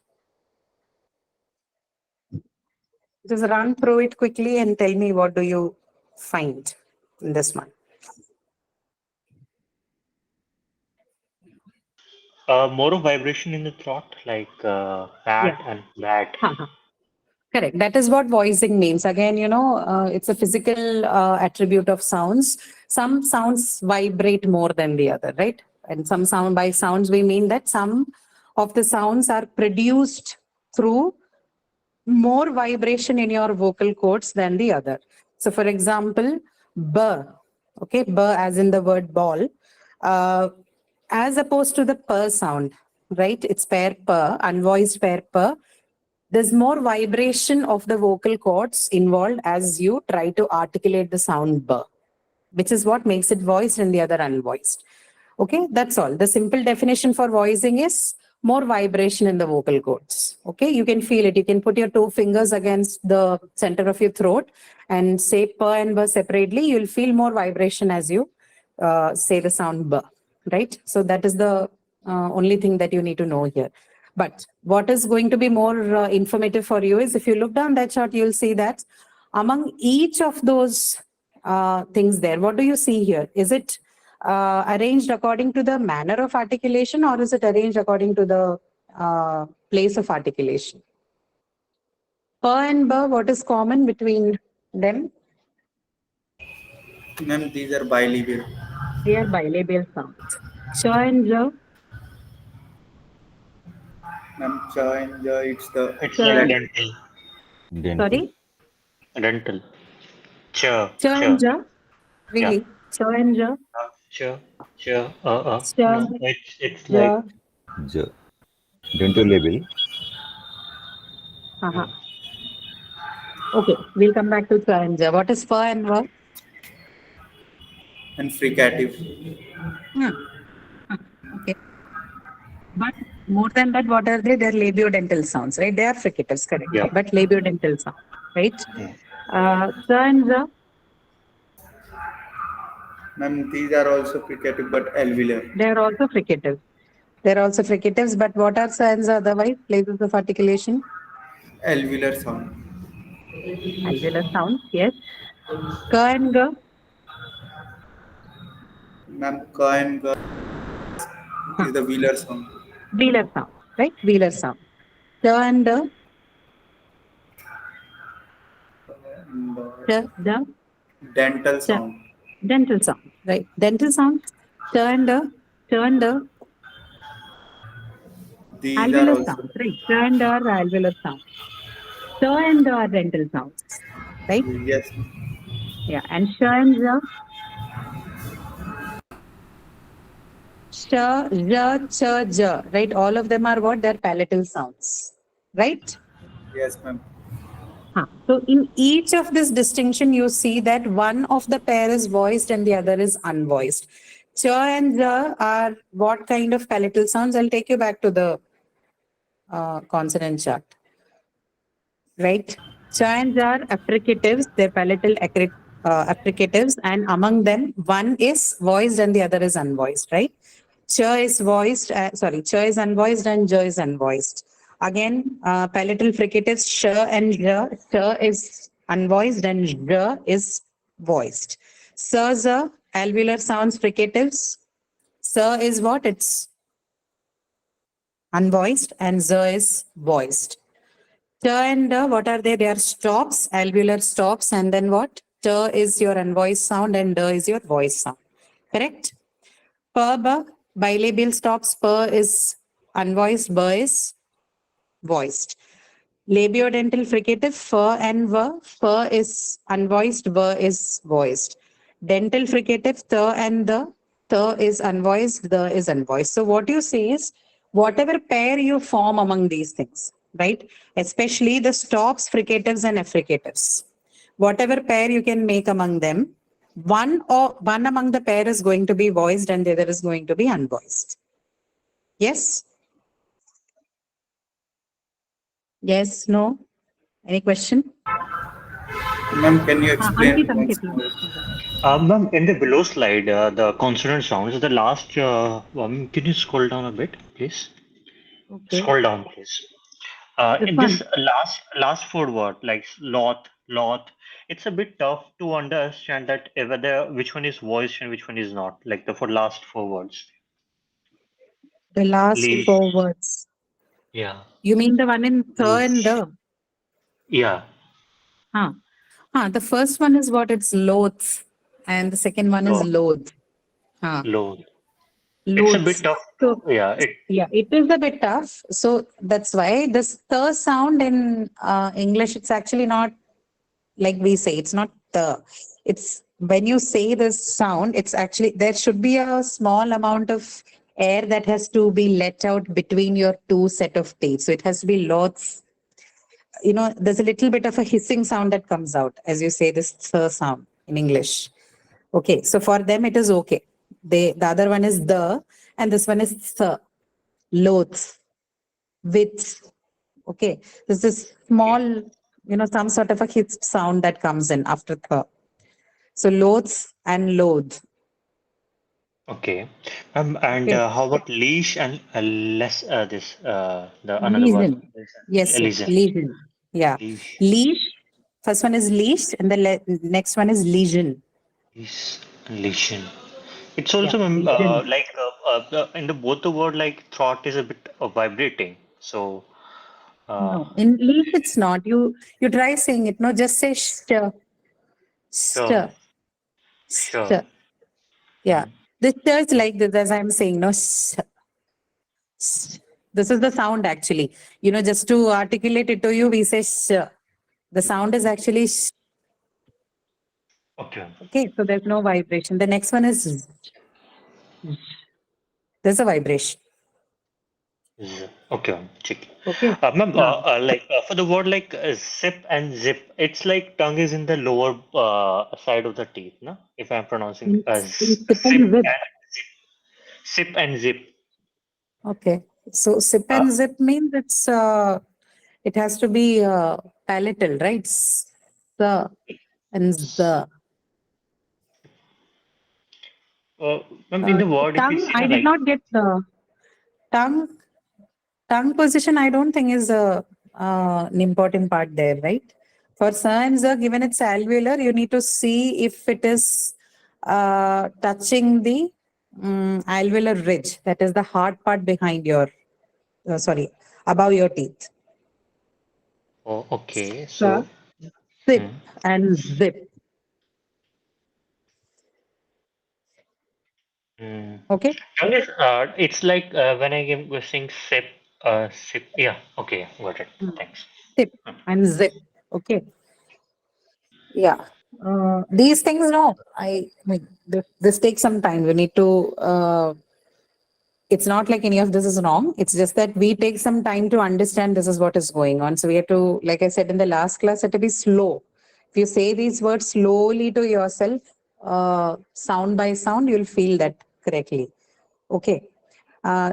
Just run through it quickly and tell me what do you find in this one. More of vibration in the throat, like bat and bat. Correct. That is what voicing means. Again, it's a physical attribute of sounds. Some sounds vibrate more than the other, right? And some sound, by sounds, we mean that some of the sounds are produced through more vibration in your vocal cords than the other. So, for example, b, okay, b as in the word ball, as opposed to the per sound, right? It's pair per, unvoiced pair per. There's more vibration of the vocal cords involved as you try to articulate the sound b, which is what makes it voiced and the other unvoiced. Okay, that's all. The simple definition for voicing is more vibration in the vocal cords. Okay, you can feel it. You can put your 2 fingers against the center of your throat and say per and b separately. You'll feel more vibration as you say the sound b, right? So that is the only thing that you need to know here. But what is going to be more informative for you is if you look down that chart, you'll see that among each of those things there, what do you see here? Is it arranged according to the manner of articulation or is it arranged according to the place of articulation? Per and b, what is common between them? Ma'am, these are bilabial. They are bilabial sounds. Ch and j. Ma'am, cha and ja, it's the It's Sure. like Latin. dental. Sorry? Dental. Ch. Ch and j? Really? Yeah. Ch and j? Ch. Ch. Ch, No, it's j. like J. Dental label. Uh-huh. Okay, we'll come back to ch and j. What is fa and va? And fricative. Okay. But more than that, what are they? They're labiodental sounds, right? They are fricatives, correct? Yeah. But labiodental sound, right? Yeah. Ch and j? Ma'am, these are also fricative but alveolar. They are also fricatives. They're also fricatives, but what are ch and j otherwise? Places of articulation? Alveolar sound. Alveolar sounds, yes. K and g? Ma'am, ka and ga is the velar sound. Velar sound, right? Velar sound. Ch and d? And, Ch, d? dental sound. Dental sound, right? Dental sound. Ch and d? Ch and d? These are Alveolar also sounds, right? Ch and d are alveolar sounds. Ch and d are dental sounds, right? yes. Yeah, and sh and j? Sh, j, ch, j, right? All of them are what? They're palatal sounds, right? Yes, ma'am. So in each of this distinction, you see that one of the pair is voiced and the other is unvoiced. Ch and j are what kind of palatal sounds? I'll take you back to the consonant chart. Right? Ch and j are affricatives, they're palatal affricatives, and among them, one is voiced and the other is unvoiced, right? Ch is voiced, ch is unvoiced and j is unvoiced. Again, palatal fricatives, sh and j. Ch is unvoiced, and j is voiced. Sir, z, alveolar sounds, fricatives. Sir is what? It's unvoiced, and z is voiced. T and d, what are they? They are stops, alveolar stops, and then what? T is your unvoiced sound, and d is your voiced sound. Correct? P, b, bilabial stops. P is unvoiced, b is voiced. Labiodental fricative, f and v. F is unvoiced, v is voiced. Dental fricative, th and the. Th is unvoiced, the is unvoiced. So what you say is, whatever pair you form among these things, right? Especially the stops, fricatives, and affricatives. Whatever pair you can make among them, one among the pair is going to be voiced and the other is going to be unvoiced. Yes? Yes, no? Any question? Ma'am, can you explain Ankit, once Ankit. more? Ma'am, in the below slide, the consonant sounds, the last, can you scroll down a bit, please? Okay. Scroll down, please. This In one. this last four word, like lot, it's a bit tough to understand that whether which one is voiced and which one is not. Like the for last four words. The last Leash. four words. Yeah. You mean the one in th and Leash. the? Yeah. The first one is what? It's loath. And the second one is loathe. Low. It's a Loath. bit tough. So, Yeah. it is a bit tough. So that's why this the sound in English, it's actually not like we say, it's not the. It's when you say this sound, it's actually, there should be a small amount of air that has to be let out between your two set of teeth. So it has to be lots. There's a little bit of a hissing sound that comes out as you say this sound in English. Okay, so for them it is okay. The other one is the, and this one is th. Loath, with. Okay, this is small, some sort of a hissed sound that comes in after th. So loaths and loathe. Okay. And Okay. how about leash and less the another word? Lesion. Yes, Lesion. lesion. Yeah. Leash. Leash. First one is leash, and the next one is lesion. Lesion. It's also Lesion. like in the both the word like throat is a bit vibrating. So No, in leash it's not. You try saying it. No, just say sh. sure, Sh. sure. Yeah. This is like this, as I'm saying, no. Sh. This is the sound actually. Just to articulate it to you, we say sh. The sound is actually sh. Okay. Okay, so there's no vibration. The next one is z. There's a vibration. Okay, check. Okay. Ma'am, for the word like zip and zip, it's like tongue is in the lower side of the teeth, no? If I'm pronouncing Sip and zip. Sip and zip. Okay. So sip and zip means it has to be palatal, right? The and the. Ma'am, in the word, if you Tongue, see I did not get the tongue. Tongue position, I don't think is an important part there, right? For sa and za, given it's alveolar, you need to see if it is touching the alveolar ridge. That is the hard part behind your, above your teeth. Oh, okay. So, Sip and zip. Okay. tongue is, it's like when I am saying sip, sip. Yeah. Okay. Got it. Thanks. Sip and zip. Okay. Yeah. These things, no, I mean, this takes some time. We need to, it's not like any of this is wrong. It's just that we take some time to understand this is what is going on. So we have to, like I said in the last class, have to be slow. If you say these words slowly to yourself, sound by sound, you'll feel that correctly. Okay.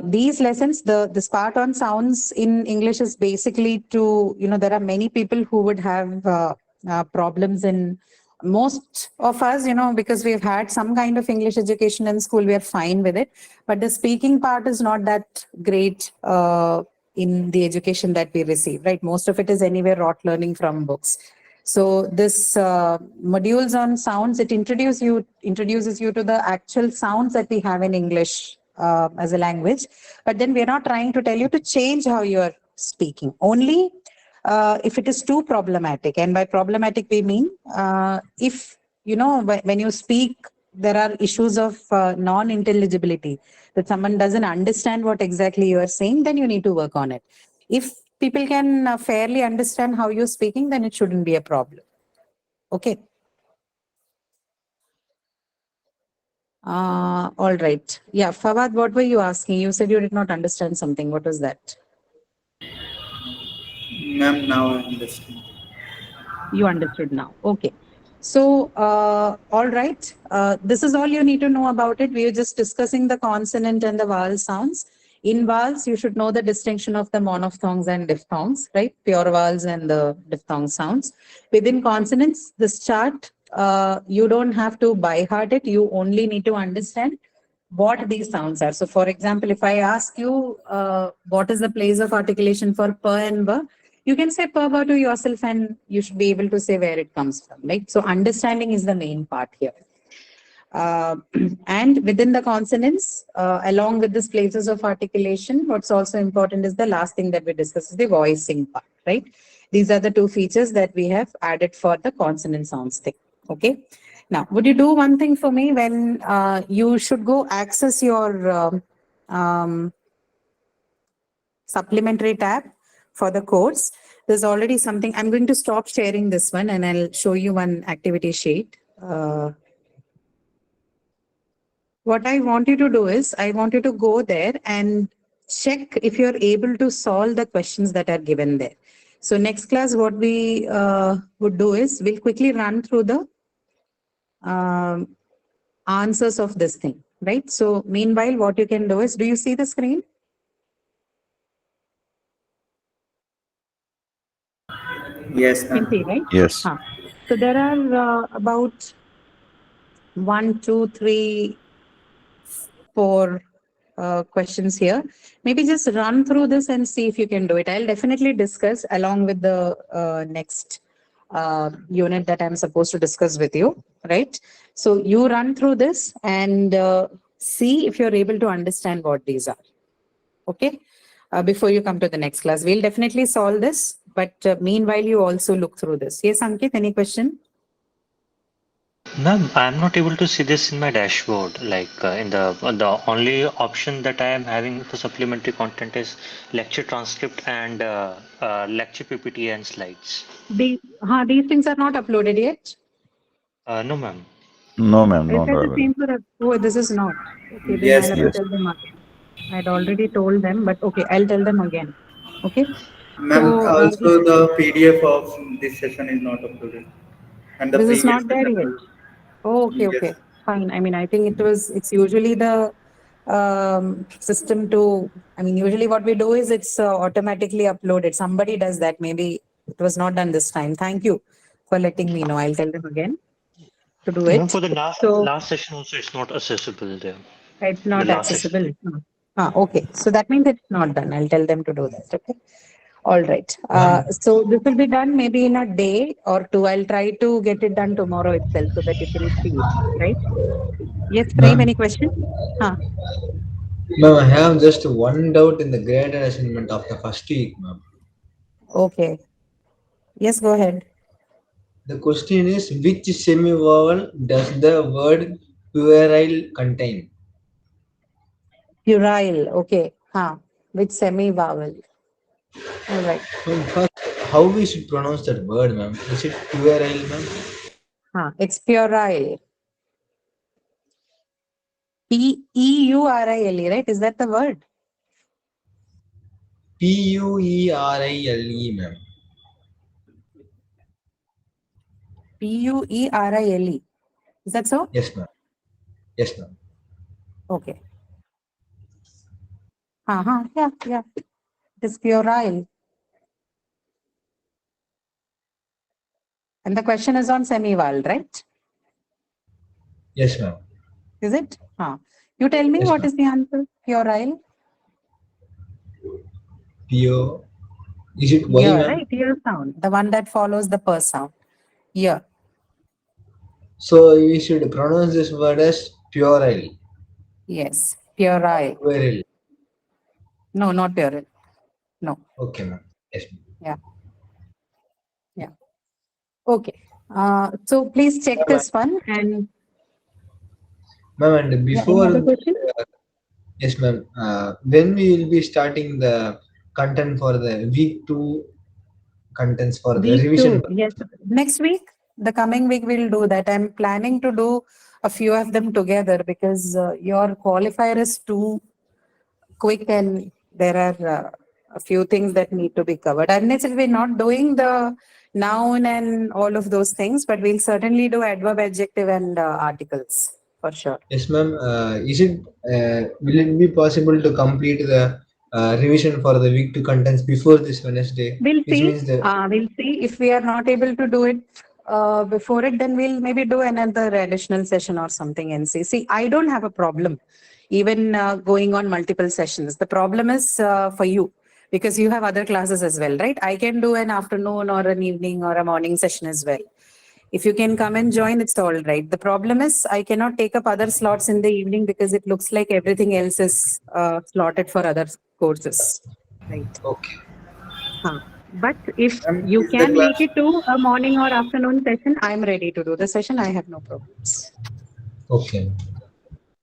These lessons, this part on sounds in English is basically to, there are many people who would have problems in most of us, because we've had some kind of English education in school, we are fine with it. But the speaking part is not that great in the education that we receive, right? Most of it is anyway rote learning from books. So this modules on sounds, it introduces you to the actual sounds that we have in English as a language. But then we're not trying to tell you to change how you're speaking. Only if it is too problematic. And by problematic, we mean if, when you speak, there are issues of non-intelligibility, that someone doesn't understand what exactly you are saying, then you need to work on it. If people can fairly understand how you're speaking, then it shouldn't be a problem. Okay. All right. Yeah, Fawad, what were you asking? You said you did not understand something. What was that? Ma'am, now I understand. You understood now. Okay. So, all right. This is all you need to know about it. We are just discussing the consonant and the vowel sounds. In vowels, you should know the distinction of the monophthongs and diphthongs, right? Pure vowels and the diphthong sounds. Within consonants, this chart, you don't have to by heart it. You only need to understand what these sounds are. So, for example, if I ask you what is the place of articulation for pa and ba, you can say pa ba to yourself and you should be able to say where it comes from, right? So, understanding is the main part here. And within the consonants, along with these places of articulation, what's also important is the last thing that we discussed is the voicing part, right? These are the two features that we have added for the consonant sounds thing. Okay. Now, would you do one thing for me when you should go access your supplementary tab for the course? There's already something. I'm going to stop sharing this one and I'll show you one activity sheet. What I want you to do is I want you to go there and check if you're able to solve the questions that are given there. So next class, what we would do is we'll quickly run through the answers of this thing, right? So meanwhile, what you can do is, do you see the screen? Yes, You can ma'am. see, right? Yes. So there are about 1, 2, 3, 4 questions here. Maybe just run through this and see if you can do it. I'll definitely discuss along with the next unit that I'm supposed to discuss with you, right? So you run through this and see if you're able to understand what these are. Okay. Before you come to the next class, we'll definitely solve this. But meanwhile, you also look through this. Yes, Ankit, any question? Ma'am, I'm not able to see this in my dashboard. Like in the only option that I am having for supplementary content is lecture transcript and lecture PPT and slides. These things are not uploaded yet. No, ma'am. No, ma'am. Is No, that the no. same for oh, this is not. Okay, then I'll Yes, have ma'am. to tell them again. I'd already told them, but okay, I'll tell them again. Okay. Ma'am, So also the PDF of this session is not uploaded. And the this is previous not there session yet. also. Oh, okay, Yes. okay. Fine. I mean, I think it's usually the system to, I mean, usually what we do is it's automatically uploaded. Somebody does that. Maybe it was not done this time. Thank you for letting me know. I'll tell them again to do Ma'am, it. for the So last session also, it's not accessible there. it's The not last session. accessible. Okay. So that means it's not done. I'll tell them to do that. Okay. All right. Ma'am, So this will be done maybe in a day or two. I'll try to get it done tomorrow itself so that you can see it. Right? Yes, Prem, ma'am, any question? Huh. ma'am, I have just one doubt in the graded assignment of the first week, ma'am. Okay. Yes, go ahead. The question is, which semi-vowel does the word puerile contain? Puerile. Okay. Huh. With semi-vowel. All right. Ma'am, first, how we should pronounce that word, ma'am? Is it puerile, ma'am? Huh. It's puerile. P-E-U-R-I-L-E, right? Is that the word? Puerile, ma'am. P-U-E-R-I-L-E. Is that so? Yes, ma'am. Yes, ma'am. Okay. Yeah, yeah. It is puerile. And the question is on semi-vowel, right? Yes, ma'am. Is it? You tell me Yes, what ma'am. is the answer? Puerile? Pure. Is it Y, Yeah, ma'am? right. Ear sound. The one that follows the per sound. Yeah. So we should pronounce this word as puerile. Yes. Puerile. Puerile. No, not puerile. No. Okay, ma'am. Yes, ma'am. Yeah. Yeah. Okay. So please check Ma'am, this one and ma'am, and yeah, before, any other question? yes, ma'am. When we will be starting the content for the week 2 contents for the Week revision? 2. Yes. Next week, the coming week, we'll do that. I'm planning to do a few of them together because your qualifier is too quick and there are a few things that need to be covered. Unless we're not doing the noun and all of those things, but we'll certainly do adverb, adjective, and articles for sure. Yes, ma'am. Will it be possible to complete the revision for the week 2 contents before this Wednesday? We'll Which see. means the We'll see if we are not able to do it before it, then we'll maybe do another additional session or something and see. See, I don't have a problem even going on multiple sessions. The problem is for you because you have other classes as well, right? I can do an afternoon or an evening or a morning session as well. If you can come and join, it's all right. The problem is I cannot take up other slots in the evening because it looks like everything else is slotted for other courses, right? okay. But if Ma'am, you is the can make class it to a morning or afternoon session, I'm ready to do the session. I have no problems. Okay.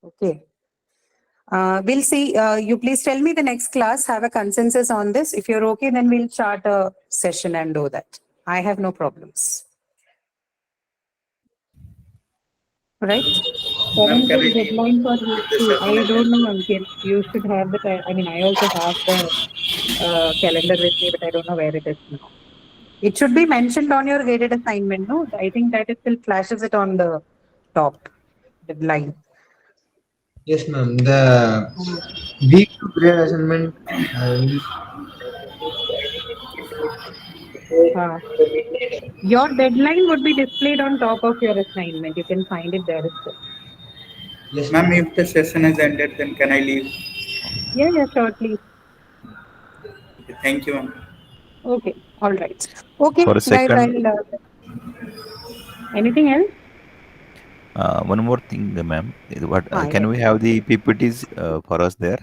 Okay. We'll see. You please tell me the next class, have a consensus on this. If you're okay, then we'll start a session and do that. I have no problems. Right? Ma'am, can I Current leave deadline for if week the 2. session I is don't ended? know, Ankit. You should have the, I mean, I also have the calendar with me, but I don't know where it is now. It should be mentioned on your graded assignment, no? I think that it still flashes it on the top deadline. Yes, ma'am. The week 2 grade assignment will Uh, your deadline would be displayed on top of your assignment. You can find it there. yes, Ma'am, ma'am. if the session is ended, then can I leave? Yeah, sure, please. Okay, thank you, ma'am. Okay, all right. Okay, For a guys, second, anything else? one more thing, ma'am. What Ah, can yes. we have the PPTs for us there?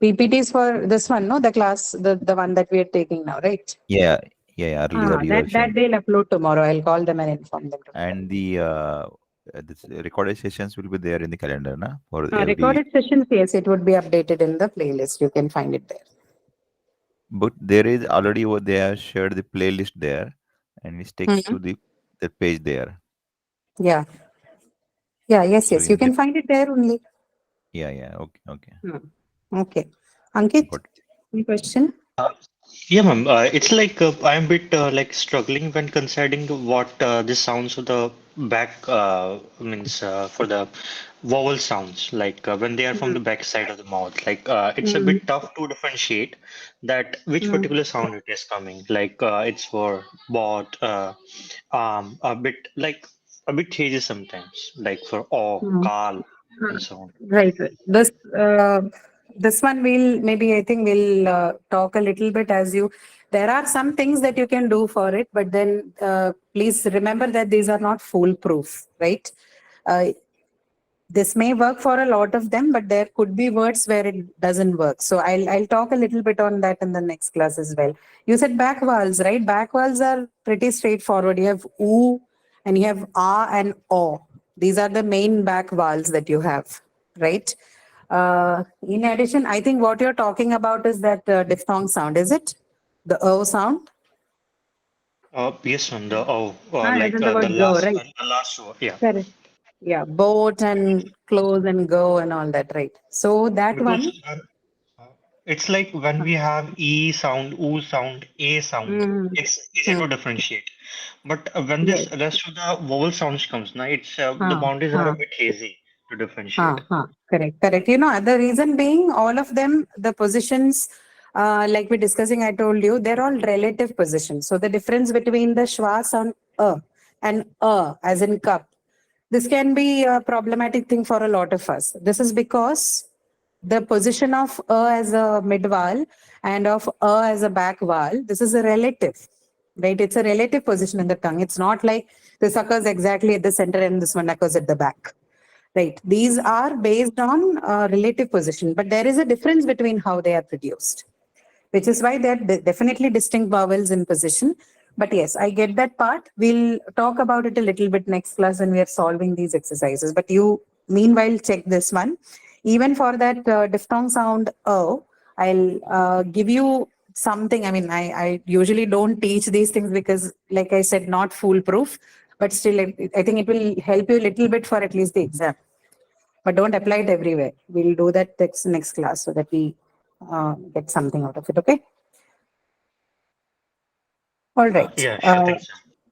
PPTs for this one, no? The class, the one that we are taking now, right? Yeah, yeah. Earlier you have That shown, they'll upload tomorrow. I'll call them and inform them tomorrow. and the this recorded sessions will be there in the calendar, na? For every. Recorded sessions, yes, it would be updated in the playlist. You can find it there. But there is already what they have shared the playlist there, and it takes to the page there. Yeah. Yeah, yes, So yes. You in can that, find it there only. yeah. Okay, okay. Okay. Ankit, Got it. any question? Yeah, ma'am. It's like I'm a bit like struggling when considering what the sounds of the back means for the vowel sounds, like when they are from the back side of the mouth. Like it's a bit tough to differentiate that which particular sound it is coming. Like it's for bot, a bit hazy sometimes, like for o, kal, and so on. Right. This one we'll maybe I think we'll talk a little bit as you. There are some things that you can do for it, but then please remember that these are not foolproof, right? This may work for a lot of them, but there could be words where it doesn't work. So I'll talk a little bit on that in the next class as well. You said back vowels, right? Back vowels are pretty straightforward. You have oo and you have ah and o. These are the main back vowels that you have, right? In addition, I think what you're talking about is that diphthong sound, is it? The o sound? Yes, ma'am. The oh, As like in the word go, right? the last word. Yeah. Correct. Yeah, boat and close and go and all that, right? So that one. Because it's like when we have E sound, U sound, A sound, it's easy to differentiate. But when Yes. this rest of the vowel sounds comes, now it's the boundaries are a bit hazy to differentiate. Correct. You know, the reason being all of them, the positions, like we're discussing, I told you, they're all relative positions. So the difference between the schwa sound and as in cup, this can be a problematic thing for a lot of us. This is because the position of as a mid vowel and of as a back vowel, this is a relative. right? It's a relative position in the tongue. It's not like this occurs exactly at the center and this one occurs at the back, right? These are based on relative position, but there is a difference between how they are produced, which is why they're definitely distinct vowels in position. But yes, I get that part. We'll talk about it a little bit next class when we are solving these exercises. But you, meanwhile, check this one. Even for that diphthong sound O, I'll give you something. I mean, I usually don't teach these things because, like I said, not foolproof. But still, I think it will help you a little bit for at least the exam. But don't apply it everywhere. We'll do that next class so that we get something out of it. Okay. All right. Yeah, sure. Thanks.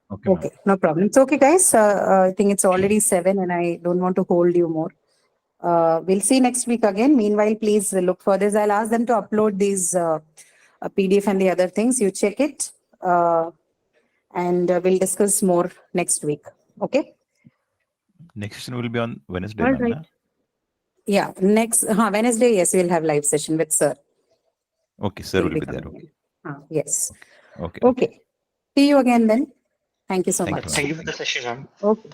Okay, ma'am. Okay, no problem. It's okay, guys. I think it's already 7 and I don't want to hold you more. We'll see next week again. Meanwhile, please look for this. I'll ask them to upload these PDF and the other things. You check it and we'll discuss more next week. Okay? Next session will be on Wednesday, All ma'am. right. na? Yeah, next Wednesday, yes, we'll have live session with sir. Okay, sir will be there. coming Okay. in. Yes. Okay. Okay. See you again then. Thank you so Thank much. you, Thank you for the session, ma'am. Okay.